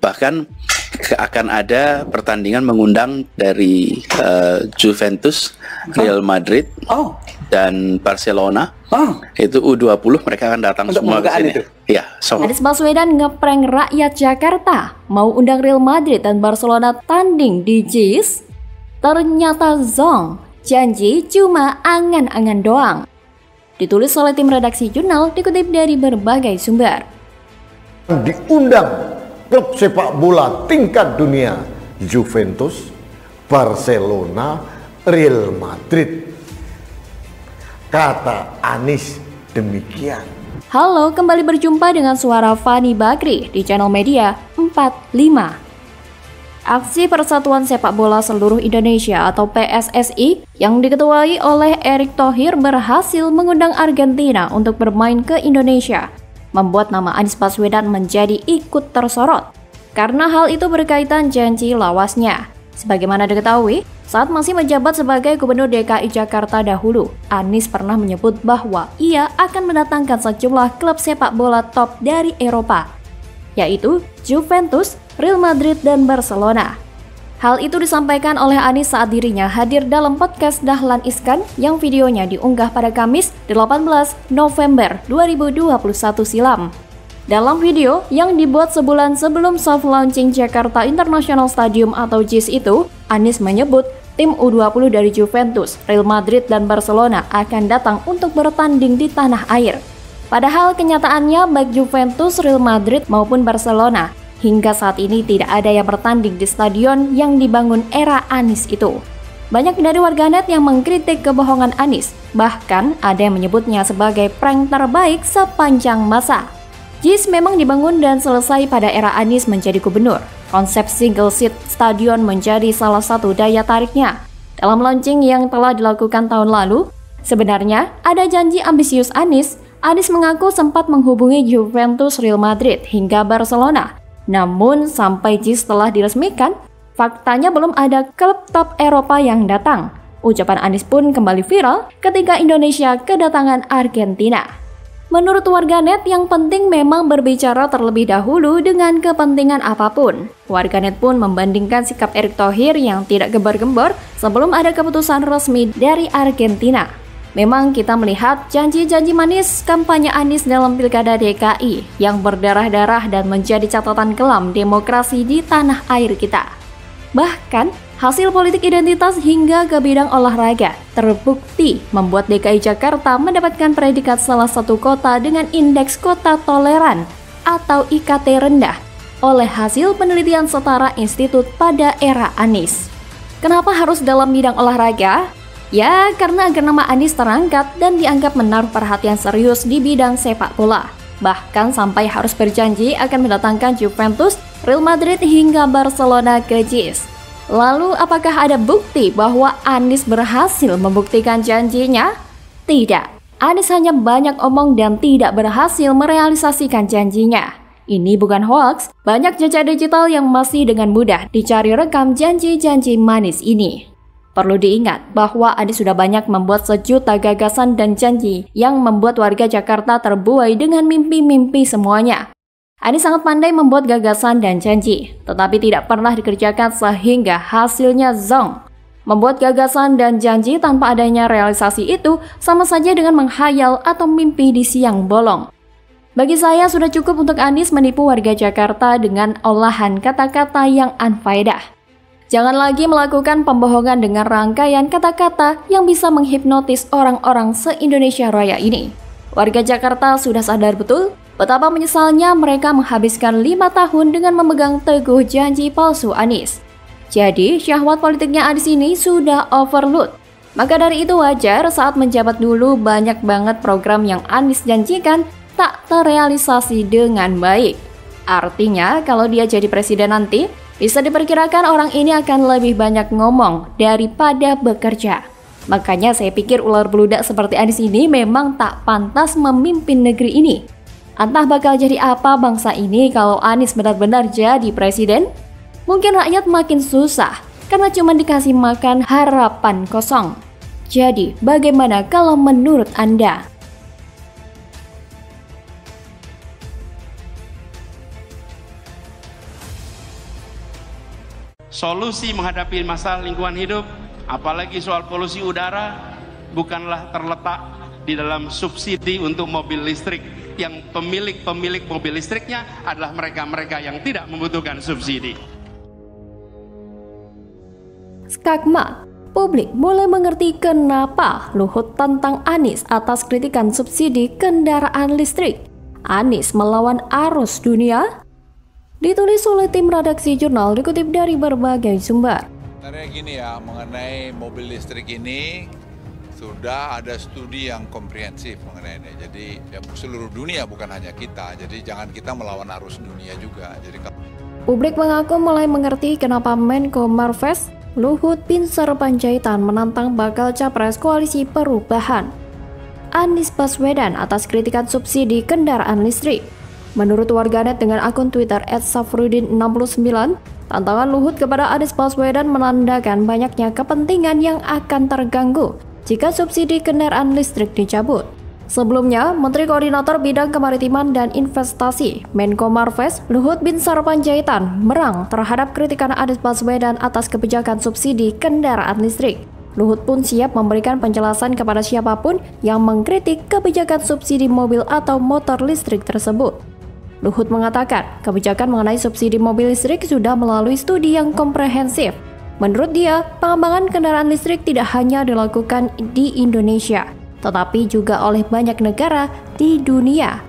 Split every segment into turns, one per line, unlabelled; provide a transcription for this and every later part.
Bahkan akan ada pertandingan mengundang dari Juventus, Real Madrid, dan Barcelona. Itu U20 mereka akan datang untuk semua ke sini. Ya,
Anies Baswedan ngeprank rakyat Jakarta, mau undang Real Madrid dan Barcelona tanding di JIS. Ternyata zong, janji cuma angan-angan doang. Ditulis oleh tim redaksi jurnal, dikutip dari berbagai sumber.
Diundang klub sepak bola tingkat dunia, Juventus, Barcelona, Real Madrid. Kata Anies demikian.
Halo, kembali berjumpa dengan suara Fani Bakri di channel media 45. Aksi Persatuan Sepak Bola Seluruh Indonesia atau PSSI yang diketuai oleh Erick Thohir berhasil mengundang Argentina untuk bermain ke Indonesia, membuat nama Anies Baswedan menjadi ikut tersorot karena hal itu berkaitan janji lawasnya. Sebagaimana diketahui, saat masih menjabat sebagai Gubernur DKI Jakarta dahulu, Anies pernah menyebut bahwa ia akan mendatangkan sejumlah klub sepak bola top dari Eropa, yaitu Juventus, Real Madrid, dan Barcelona. Hal itu disampaikan oleh Anies saat dirinya hadir dalam podcast Dahlan Iskan yang videonya diunggah pada Kamis 18 November 2021 silam. Dalam video yang dibuat sebulan sebelum soft launching Jakarta International Stadium atau JIS itu, Anies menyebut tim U20 dari Juventus, Real Madrid, dan Barcelona akan datang untuk bertanding di tanah air. Padahal kenyataannya baik Juventus, Real Madrid, maupun Barcelona hingga saat ini tidak ada yang bertanding di stadion yang dibangun era Anies itu. Banyak dari warganet yang mengkritik kebohongan Anies, bahkan ada yang menyebutnya sebagai prank terbaik sepanjang masa. JIS memang dibangun dan selesai pada era Anies menjadi gubernur. Konsep single seat stadion menjadi salah satu daya tariknya. Dalam launching yang telah dilakukan tahun lalu, sebenarnya ada janji ambisius Anies. Anies mengaku sempat menghubungi Juventus, Real Madrid, hingga Barcelona. Namun sampai JIS telah diresmikan, faktanya belum ada klub top Eropa yang datang. Ucapan Anies pun kembali viral ketika Indonesia kedatangan Argentina. Menurut warganet, yang penting memang berbicara terlebih dahulu dengan kepentingan apapun. Warganet pun membandingkan sikap Erick Thohir yang tidak gembar-gembor sebelum ada keputusan resmi dari Argentina. Memang kita melihat janji-janji manis kampanye Anies dalam Pilkada DKI yang berdarah-darah dan menjadi catatan kelam demokrasi di tanah air kita. Bahkan, hasil politik identitas hingga ke bidang olahraga terbukti membuat DKI Jakarta mendapatkan predikat salah satu kota dengan indeks kota toleran atau IKT rendah oleh hasil penelitian setara institut pada era Anies. Kenapa harus dalam bidang olahraga? Ya, karena agar nama Anies terangkat dan dianggap menaruh perhatian serius di bidang sepak bola. Bahkan sampai harus berjanji akan mendatangkan Juventus, Real Madrid, hingga Barcelona ke JIS. Lalu apakah ada bukti bahwa Anies berhasil membuktikan janjinya? Tidak. Anies hanya banyak omong dan tidak berhasil merealisasikan janjinya. Ini bukan hoax, banyak jejak digital yang masih dengan mudah dicari rekam janji-janji manis ini. Perlu diingat bahwa Anies sudah banyak membuat sejuta gagasan dan janji yang membuat warga Jakarta terbuai dengan mimpi-mimpi semuanya. Anies sangat pandai membuat gagasan dan janji, tetapi tidak pernah dikerjakan sehingga hasilnya zong. Membuat gagasan dan janji tanpa adanya realisasi itu sama saja dengan menghayal atau mimpi di siang bolong. Bagi saya sudah cukup untuk Anies menipu warga Jakarta dengan olahan kata-kata yang unfaedah. Jangan lagi melakukan pembohongan dengan rangkaian kata-kata yang bisa menghipnotis orang-orang se-Indonesia Raya ini. Warga Jakarta sudah sadar betul betapa menyesalnya mereka menghabiskan 5 tahun dengan memegang teguh janji palsu Anies. Jadi, syahwat politiknya Anies ini sudah overload. Maka dari itu wajar saat menjabat dulu banyak banget program yang Anies janjikan tak terrealisasi dengan baik. Artinya, kalau dia jadi presiden nanti, bisa diperkirakan orang ini akan lebih banyak ngomong daripada bekerja. Makanya saya pikir ular beludak seperti Anies ini memang tak pantas memimpin negeri ini. Entah bakal jadi apa bangsa ini kalau Anies benar-benar jadi presiden? Mungkin rakyat makin susah karena cuma dikasih makan harapan kosong. Jadi, bagaimana kalau menurut Anda?
Solusi menghadapi masalah lingkungan hidup, apalagi soal polusi udara, bukanlah terletak di dalam subsidi untuk mobil listrik, yang pemilik mobil listriknya adalah mereka-mereka yang tidak membutuhkan subsidi.
Skagma, publik mulai mengerti kenapa Luhut tantang Anies atas kritikan subsidi kendaraan listrik. Anies melawan arus dunia? Ditulis oleh tim redaksi jurnal, dikutip dari berbagai sumber.
Sebenarnya gini ya, mengenai mobil listrik ini sudah ada studi yang komprehensif mengenai ini. Jadi ya, seluruh dunia bukan hanya kita. Jadi jangan kita melawan arus dunia juga. Jadi
publik mengaku mulai mengerti kenapa Menko Marves Luhut Binsar Panjaitan menantang bakal capres koalisi perubahan Anies Baswedan atas kritikan subsidi kendaraan listrik. Menurut warganet dengan akun Twitter @safrudin69, tantangan Luhut kepada Anies Baswedan menandakan banyaknya kepentingan yang akan terganggu jika subsidi kendaraan listrik dicabut. Sebelumnya, Menteri Koordinator Bidang Kemaritiman dan Investasi Menko Marves Luhut Binsar Panjaitan merang terhadap kritikan Anies Baswedan atas kebijakan subsidi kendaraan listrik. Luhut pun siap memberikan penjelasan kepada siapapun yang mengkritik kebijakan subsidi mobil atau motor listrik tersebut. Luhut mengatakan, kebijakan mengenai subsidi mobil listrik sudah melalui studi yang komprehensif. Menurut dia, pengembangan kendaraan listrik tidak hanya dilakukan di Indonesia, tetapi juga oleh banyak negara di dunia.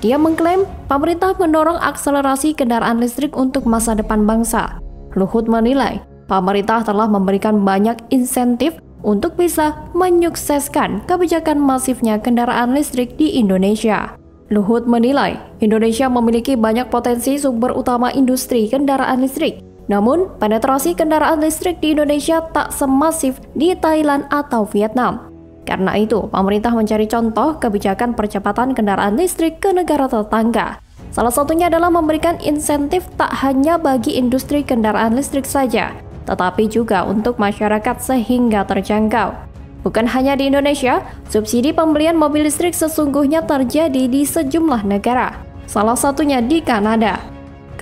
Dia mengklaim pemerintah mendorong akselerasi kendaraan listrik untuk masa depan bangsa. Luhut menilai, pemerintah telah memberikan banyak insentif untuk bisa menyukseskan kebijakan masifnya kendaraan listrik di Indonesia. Luhut menilai, Indonesia memiliki banyak potensi sumber utama industri kendaraan listrik. Namun, penetrasi kendaraan listrik di Indonesia tak semasif di Thailand atau Vietnam. Karena itu, pemerintah mencari contoh kebijakan percepatan kendaraan listrik ke negara tetangga. Salah satunya adalah memberikan insentif tak hanya bagi industri kendaraan listrik saja, tetapi juga untuk masyarakat sehingga terjangkau. Bukan hanya di Indonesia, subsidi pembelian mobil listrik sesungguhnya terjadi di sejumlah negara, salah satunya di Kanada.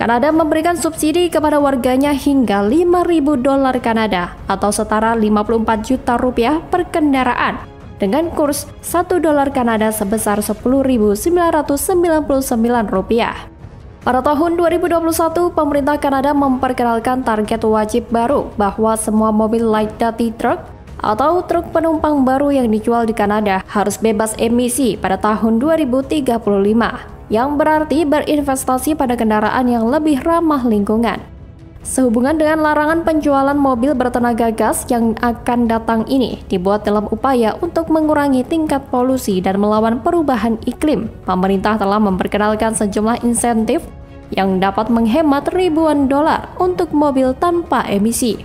Kanada memberikan subsidi kepada warganya hingga $5.000 Kanada atau setara 54 juta rupiah per kendaraan, dengan kurs $1 Kanada sebesar 10.999 rupiah. Pada tahun 2021, pemerintah Kanada memperkenalkan target wajib baru bahwa semua mobil light duty truck atau truk penumpang baru yang dijual di Kanada harus bebas emisi pada tahun 2035, yang berarti berinvestasi pada kendaraan yang lebih ramah lingkungan. Sehubungan dengan larangan penjualan mobil bertenaga gas yang akan datang ini dibuat dalam upaya untuk mengurangi tingkat polusi dan melawan perubahan iklim, pemerintah telah memperkenalkan sejumlah insentif yang dapat menghemat ribuan dolar untuk mobil tanpa emisi.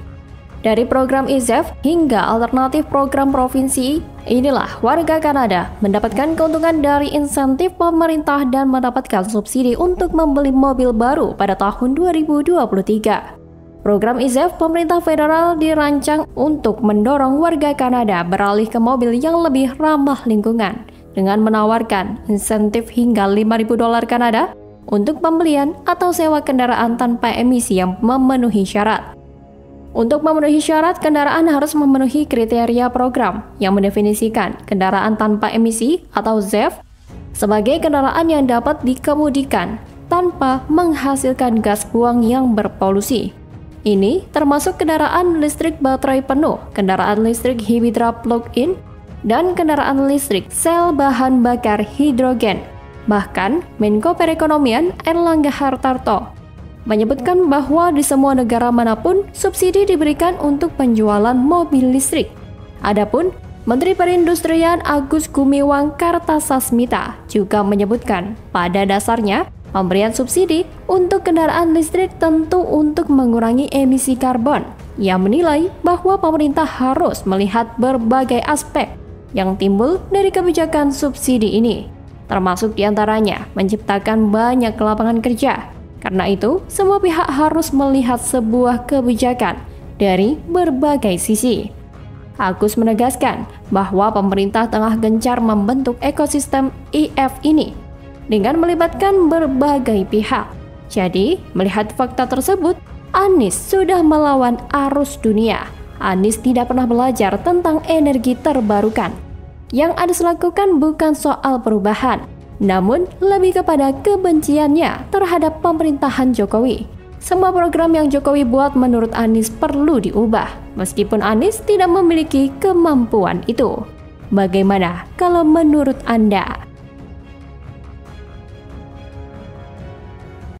Dari program IZEV hingga alternatif program provinsi, inilah warga Kanada mendapatkan keuntungan dari insentif pemerintah dan mendapatkan subsidi untuk membeli mobil baru pada tahun 2023. Program IZEV pemerintah federal dirancang untuk mendorong warga Kanada beralih ke mobil yang lebih ramah lingkungan dengan menawarkan insentif hingga $5.000 Kanada untuk pembelian atau sewa kendaraan tanpa emisi yang memenuhi syarat. Untuk memenuhi syarat, kendaraan harus memenuhi kriteria program yang mendefinisikan kendaraan tanpa emisi atau ZEV sebagai kendaraan yang dapat dikemudikan tanpa menghasilkan gas buang yang berpolusi. Ini termasuk kendaraan listrik baterai penuh, kendaraan listrik Hybrid plug-in, dan kendaraan listrik sel bahan bakar hidrogen. Bahkan, Menko Perekonomian Erlangga Hartarto menyebutkan bahwa di semua negara manapun subsidi diberikan untuk penjualan mobil listrik. Adapun Menteri Perindustrian Agus Gumiwang Kartasasmita juga menyebutkan pada dasarnya pemberian subsidi untuk kendaraan listrik tentu untuk mengurangi emisi karbon. Ia menilai bahwa pemerintah harus melihat berbagai aspek yang timbul dari kebijakan subsidi ini, termasuk diantaranya menciptakan banyak lapangan kerja. Karena itu, semua pihak harus melihat sebuah kebijakan dari berbagai sisi. Agus menegaskan bahwa pemerintah tengah gencar membentuk ekosistem EV ini dengan melibatkan berbagai pihak. Jadi, melihat fakta tersebut, Anies sudah melawan arus dunia. Anies tidak pernah belajar tentang energi terbarukan. Yang Anies lakukan bukan soal perubahan, namun lebih kepada kebenciannya terhadap pemerintahan Jokowi. Semua program yang Jokowi buat menurut Anies perlu diubah, meskipun Anies tidak memiliki kemampuan itu. Bagaimana kalau menurut Anda?